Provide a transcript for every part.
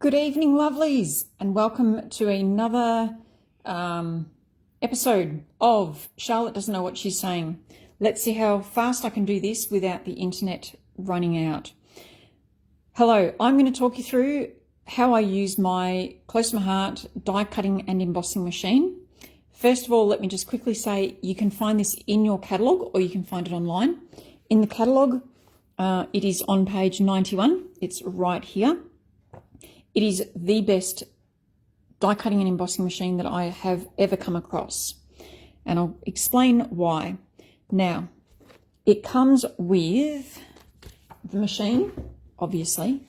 Good evening, lovelies, and welcome to another episode of Charlotte Doesn't Know What She's Saying. Let's see how fast I can do this without the internet running out. Hello, I'm going to talk you through how I use my close to my heart die cutting and embossing machine. First of all, let me just quickly say you can find this in your catalogue or you can find it online. In the catalogue, it is on page 91. It's right here. It is the best die cutting and embossing machine that I have ever come across. And I'll explain why. Now, it comes with the machine, obviously.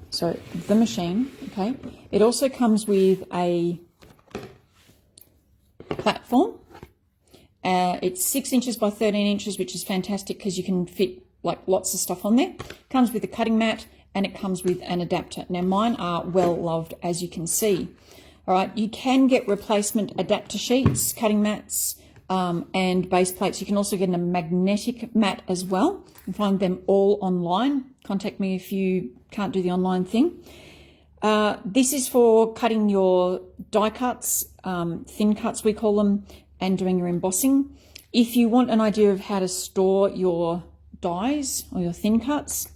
So the machine, okay. It also comes with a platform. It's 6 inches by 13 inches, which is fantastic because you can fit like lots of stuff on there. Comes with a cutting mat. And it comes with an adapter. Now mine are well loved, as you can see. All right, you can get replacement adapter sheets, cutting mats, and base plates. You can also get a magnetic mat as well. You can find them all online. Contact me if you can't do the online thing. This is for cutting your die cuts, thin cuts we call them, and doing your embossing. If you want an idea of how to store your dies or your thin cuts,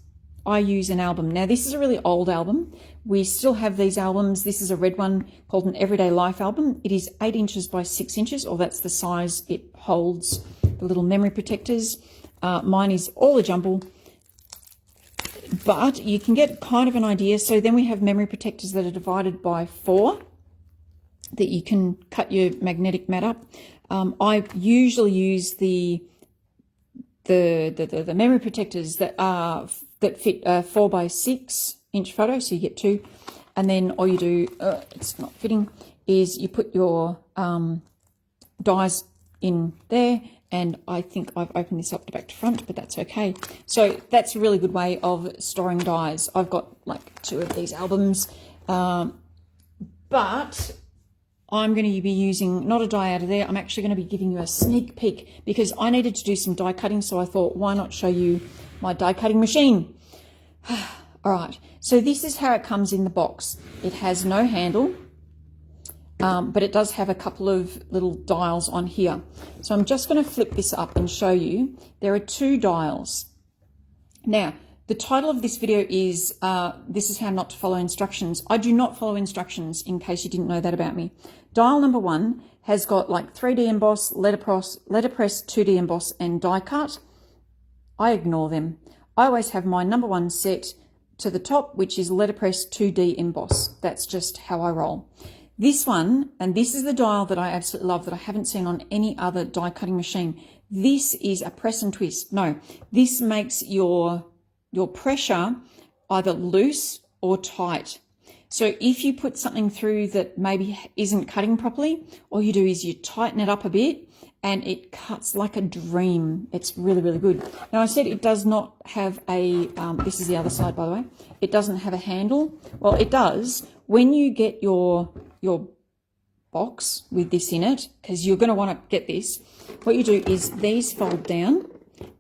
I use an album. Now, this is a really old album. We still have these albums. This is a red one called an Everyday Life album. It is 8 inches by 6 inches, or that's the size it holds the little memory protectors. Mine is all a jumble, but you can get kind of an idea. So then we have memory protectors that are divided by 4 that you can cut your magnetic mat up. I usually use the memory protectors that fit a 4 by 6 inch photo, so you get 2, and then all you do, it's not fitting, is you put your dies in there, and I think I've opened this up to back to front, but that's okay. So that's a really good way of storing dies. I've got like 2 of these albums, but I'm going to be using not a die out of there. I'm actually going to be giving you a sneak peek because I needed to do some die cutting, so I thought, why not show you my die cutting machine? All right, so this is how it comes in the box. It has no handle, but it does have a couple of little dials on here. So I'm just going to flip this up and show you. There are 2 dials. Now, the title of this video is This is How Not to Follow Instructions. I do not follow instructions, in case you didn't know that about me. Dial number 1 has got like 3D emboss, letterpress, 2D emboss, and die cut. I ignore them. I always have my number 1 set to the top, which is letterpress 2D emboss. That's just how I roll. This one, and this is the dial that I absolutely love that I haven't seen on any other die cutting machine. This is a press and twist. No, this makes your pressure either loose or tight. So if you put something through that maybe isn't cutting properly, all you do is you tighten it up a bit and it cuts like a dream. It's really, really good. Now, I said it does not have a, this is the other side, by the way. It doesn't have a handle. Well, it does. When you get your box with this in it, because you're going to want to get this, what you do is these fold down,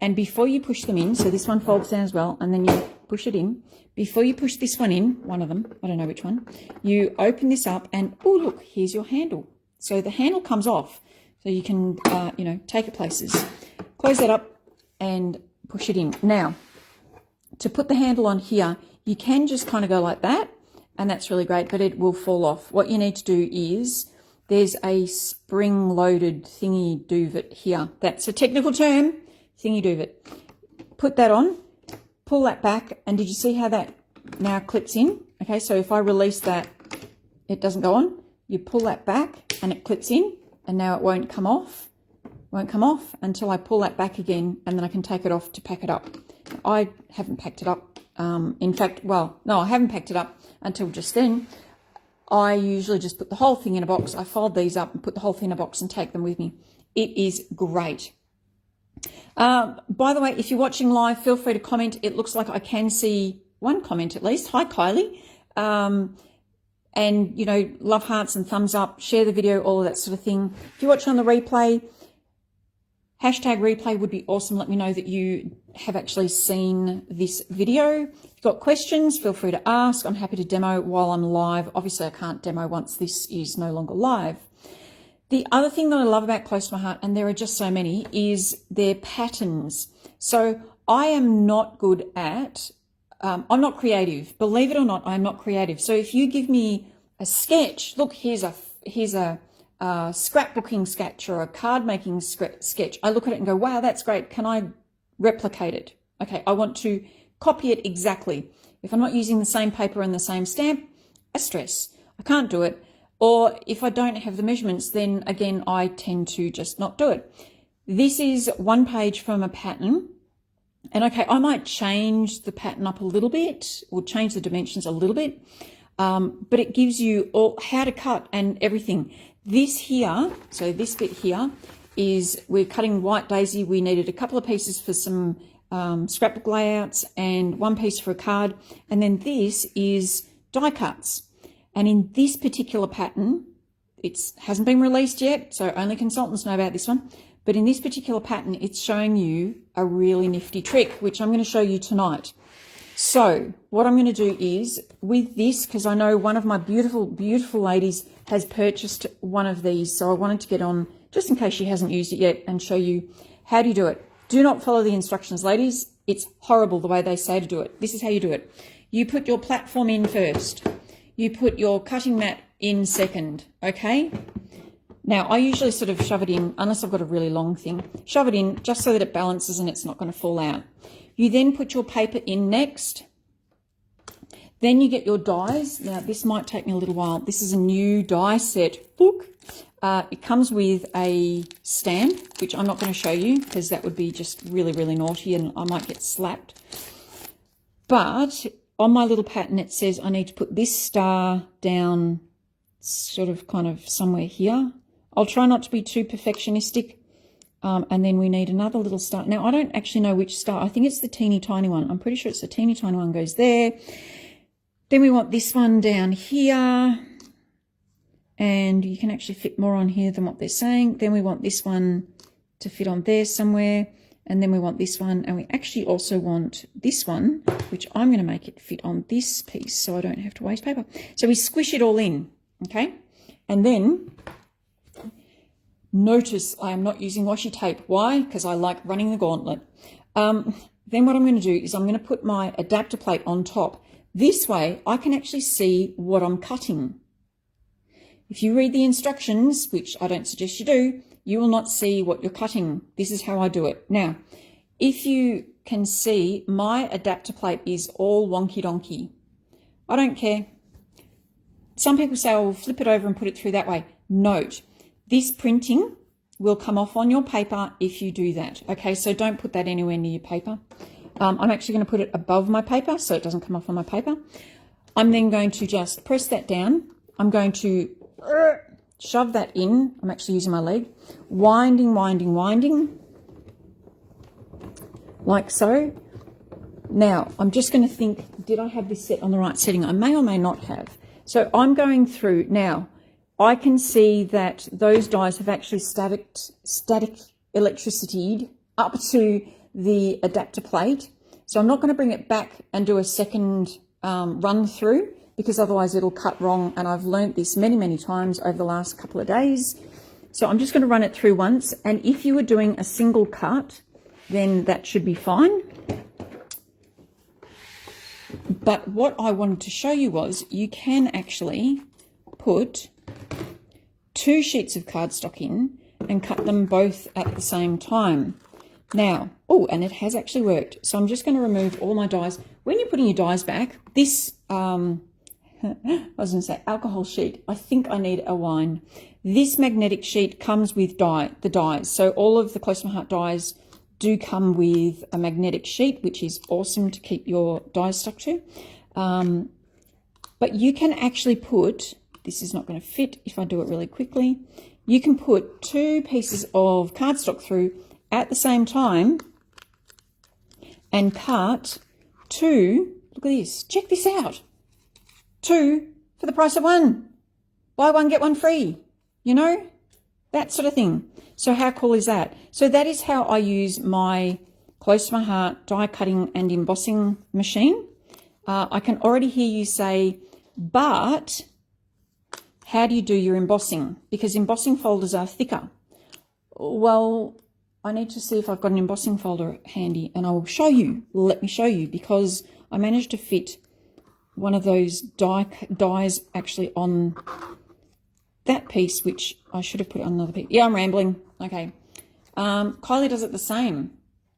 and before you push them in, so this one folds down as well, and then you push it in. Before you push this one in, one of them, I don't know which one, you open this up and, oh, look, here's your handle. So the handle comes off, so you can, take it places. Close that up and push it in. Now, to put the handle on here, you can just kind of go like that, and that's really great, but it will fall off. What you need to do is, there's a spring-loaded thingy-doovit here. That's a technical term. Thingy-doovit. Put that on, pull that back, and did you see how that now clips in? Okay, so if I release that, it doesn't go on. You pull that back and it clips in, and now it won't come off. Won't come off until I pull that back again, and then I can take it off to pack it up. I haven't packed it up. In fact, well, no, I haven't packed it up until just then. I usually just put the whole thing in a box. I fold these up and put the whole thing in a box and take them with me. It is great. By the way, if you're watching live, feel free to comment. It looks like I can see one comment at least. Hi, Kylie. And, love hearts and thumbs up, share the video, all of that sort of thing. If you're watching on the replay, Hashtag replay would be awesome. Let me know that you have actually seen this video. If you've got questions, feel free to ask. I'm happy to demo while I'm live. Obviously, I can't demo once this is no longer live. The other thing that I love about Close to My Heart, and there are just so many, is their patterns. So I am not good at, I'm not creative. Believe it or not, I'm not creative. So if you give me a sketch, look, here's a scrapbooking sketch or a card making sketch, I look at it and go, wow, that's great. Can I replicate it? Okay, I want to copy it exactly. If I'm not using the same paper and the same stamp, a stress. I can't do it. Or if I don't have the measurements, then again, I tend to just not do it. This is one page from a pattern. And okay, I might change the pattern up a little bit or change the dimensions a little bit. But it gives you all how to cut and everything. This here, so this bit here is, we're cutting White Daisy. We needed a couple of pieces for some scrapbook layouts and one piece for a card. And then this is die cuts. And in this particular pattern, it hasn't been released yet, so only consultants know about this one. But in this particular pattern, it's showing you a really nifty trick, which I'm going to show you tonight. So what I'm going to do is, with this, because I know one of my beautiful, beautiful ladies has purchased one of these, so I wanted to get on, just in case she hasn't used it yet, and show you how do you do it. Do not follow the instructions, ladies. It's horrible the way they say to do it. This is how you do it. You put your platform in first. You put your cutting mat in second, okay? Now, I usually sort of shove it in, unless I've got a really long thing, shove it in just so that it balances and it's not going to fall out. You then put your paper in next. Then you get your dies. Now, this might take me a little while. This is a new die set book. It comes with a stamp, which I'm not going to show you because that would be just really, really naughty and I might get slapped. But on my little pattern, it says I need to put this star down sort of kind of somewhere here. I'll try not to be too perfectionistic. And then we need another little star. Now, I don't actually know which star. I think it's the teeny tiny one. I'm pretty sure it's the teeny tiny one goes there. Then we want this one down here. And you can actually fit more on here than what they're saying. Then we want this one to fit on there somewhere. And then we want this one. And we actually also want this one, which I'm going to make it fit on this piece so I don't have to waste paper. So we squish it all in, okay? And then notice I am not using washi tape. Why? Because I like running the gauntlet. Then what I'm going to do is I'm going to put my adapter plate on top. This way I can actually see what I'm cutting. If you read the instructions, which I don't suggest you do, you will not see what you're cutting. This is how I do it. Now, if you can see, my adapter plate is all wonky donkey. I don't care. Some people say, oh, flip it over and put it through that way. Note, this printing will come off on your paper if you do that. Okay, so don't put that anywhere near your paper. I'm actually going to put it above my paper so it doesn't come off on my paper. I'm then going to just press that down. I'm going to shove that in. I'm actually using my leg. Winding, winding, winding. Like so. Now, I'm just going to think, did I have this set on the right setting? I may or may not have. So I'm going through now. I can see that those dies have actually static electricity up to the adapter plate. So I'm not going to bring it back and do a second run through because otherwise it'll cut wrong. And I've learnt this many, many times over the last couple of days. So I'm just going to run it through once. And if you were doing a single cut, then that should be fine. But what I wanted to show you was you can actually put 2 sheets of cardstock in and cut them both at the same time. Now, oh, and it has actually worked. So I'm just going to remove all my dies. When you're putting your dies back, this, I was going to say alcohol sheet. I think I need a wine. This magnetic sheet comes with the dies. So all of the Close to My Heart dies do come with a magnetic sheet, which is awesome to keep your dies stuck to. But you can actually put, this is not going to fit if I do it really quickly. You can put 2 pieces of cardstock through at the same time and cut 2, look at this, check this out, 2 for the price of 1. Buy one, get one free, you know, that sort of thing. So how cool is that? So that is how I use my Close to My Heart die cutting and embossing machine. I can already hear you say, but how do you do your embossing? Because embossing folders are thicker. Well, I need to see if I've got an embossing folder handy, and I will show you. Let me show you, because I managed to fit one of those dies actually on that piece, which I should have put on another piece. Yeah, I'm rambling. Okay. Kylie does it the same.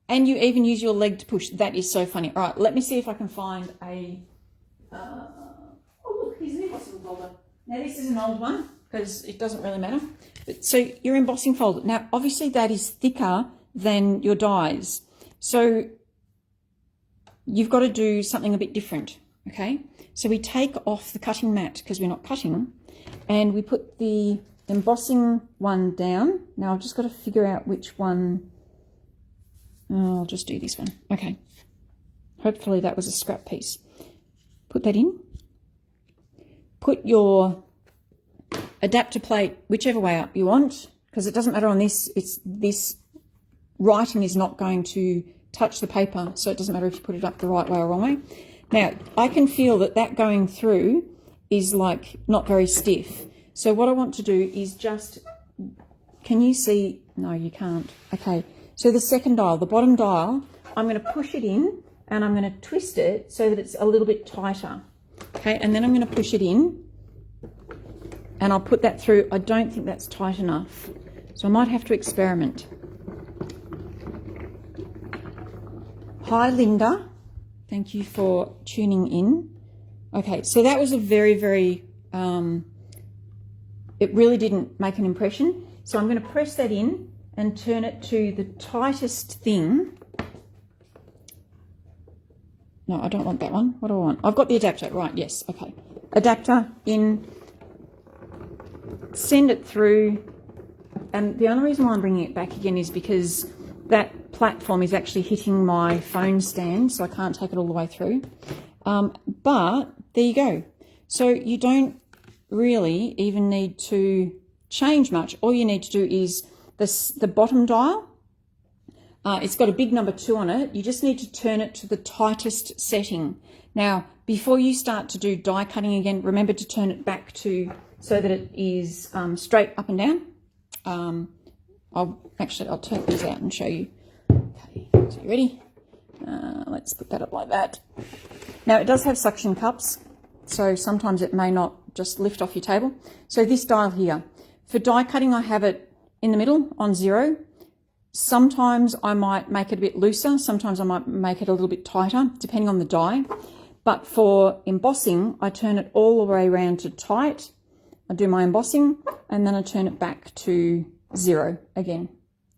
And you even use your leg to push. That is so funny. All right, let me see if I can find a... oh, look, here's an embossing folder. Now, this is an old one because it doesn't really matter. But, so your embossing folder. Now, obviously, that is thicker than your dies. So you've got to do something a bit different, okay? So we take off the cutting mat because we're not cutting, and we put the embossing one down. Now, I've just got to figure out which one... I'll just do this one. Okay. Hopefully that was a scrap piece. Put that in. Put your adapter plate whichever way up you want, because it doesn't matter on this. It's this writing is not going to touch the paper, so it doesn't matter if you put it up the right way or wrong way. Now, I can feel that going through is like not very stiff. So what I want to do is just, can you see? No, you can't. Okay. So the second dial, the bottom dial, I'm going to push it in and I'm going to twist it so that it's a little bit tighter. Okay, and then I'm going to push it in and I'll put that through. I don't think that's tight enough, so I might have to experiment. Hi, Linda. Thank you for tuning in. Okay, so that was a very, very, it really didn't make an impression. So I'm going to press that in and turn it to the tightest thing. No, I don't want that one. What do I want? I've got the adapter. Right, yes, okay. Adapter in, send it through. And the only reason why I'm bringing it back again is because that platform is actually hitting my phone stand, so I can't take it all the way through. But there you go. So you don't really even need to change much. All you need to do is the bottom dial, it's got a big number 2 on it. You just need to turn it to the tightest setting. Now, before you start to do die cutting again, remember to turn it back to so that it is straight up and down. I'll turn these out and show you. Okay, so you ready? Let's put that up like that. Now, it does have suction cups, so sometimes it may not just lift off your table. So this dial here, for die cutting, I have it in the middle on 0. Sometimes I might make it a bit looser. Sometimes I might make it a little bit tighter, depending on the die. But for embossing, I turn it all the way around to tight. I do my embossing and then I turn it back to 0 again.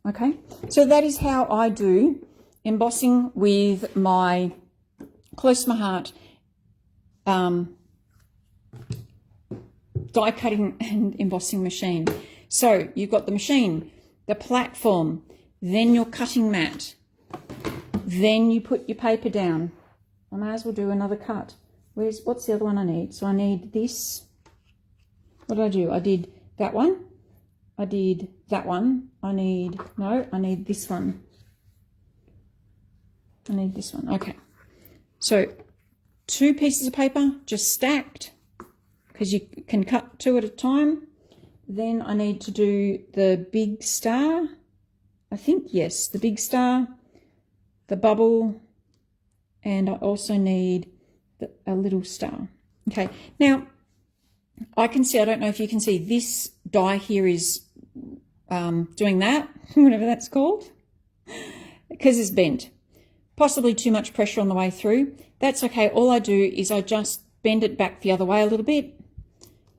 Okay, so that is how I do embossing with my Close to My Heart die cutting and embossing machine. So you've got the machine, the platform, then your cutting mat, then you put your paper down. I may as well do another cut. What's the other one I need? So I need this. What did I do? I did that one. I did that one. I need this one. I need this one. Okay. So 2 pieces of paper just stacked, because you can cut 2 at a time. Then I need to do the big star. I think, yes, the big star, the bubble, and I also need a little star. Okay, now I can see, I don't know if you can see, this die here is doing that, whatever that's called, because it's bent. Possibly too much pressure on the way through. That's okay. All I do is I just bend it back the other way a little bit,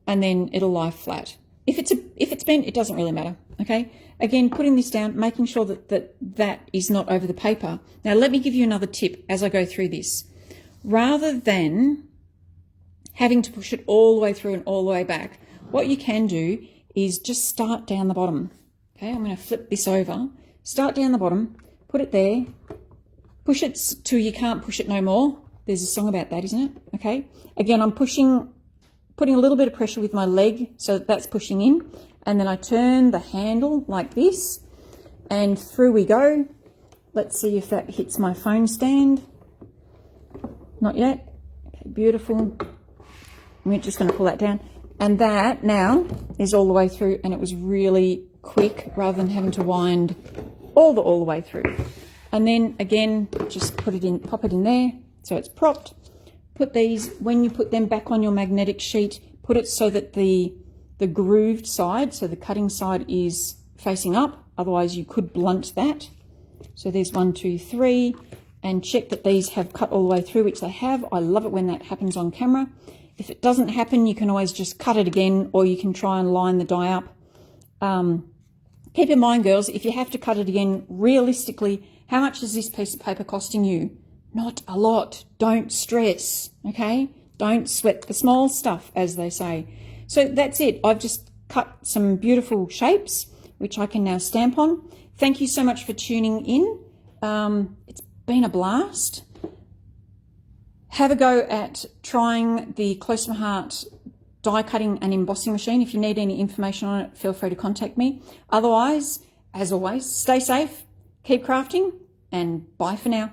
and then it'll lie flat. If it's bent, it doesn't really matter, okay? Again, putting this down, making sure that is not over the paper. Now, let me give you another tip as I go through this. Rather than having to push it all the way through and all the way back, what you can do is just start down the bottom. Okay, I'm going to flip this over. Start down the bottom, put it there, push it till you can't push it no more. There's a song about that, isn't it? Okay. Again, I'm putting a little bit of pressure with my leg so that's pushing in, and then I turn the handle like this, and through we go. Let's see if that hits my phone stand. Not yet. Okay, beautiful. We're just going to pull that down. And that now is all the way through, and it was really quick rather than having to wind all the way through. And then again, just pop it in there so it's propped. Put these, when you put them back on your magnetic sheet, put it so that the grooved side, so the cutting side, is facing up. Otherwise you could blunt that. So there's 1, 2, 3, and check that these have cut all the way through, which they have. I love it when that happens on camera. If it doesn't happen, you can always just cut it again, or you can try and line the die up. Keep in mind, girls, if you have to cut it again, realistically, how much is this piece of paper costing you? Not a lot. Don't stress, okay? Don't sweat the small stuff, as they say. So that's it. I've just cut some beautiful shapes, which I can now stamp on. Thank you so much for tuning in. It's been a blast. Have a go at trying the Close to My Heart die cutting and embossing machine. If you need any information on it, feel free to contact me. Otherwise, as always, stay safe, keep crafting, and bye for now.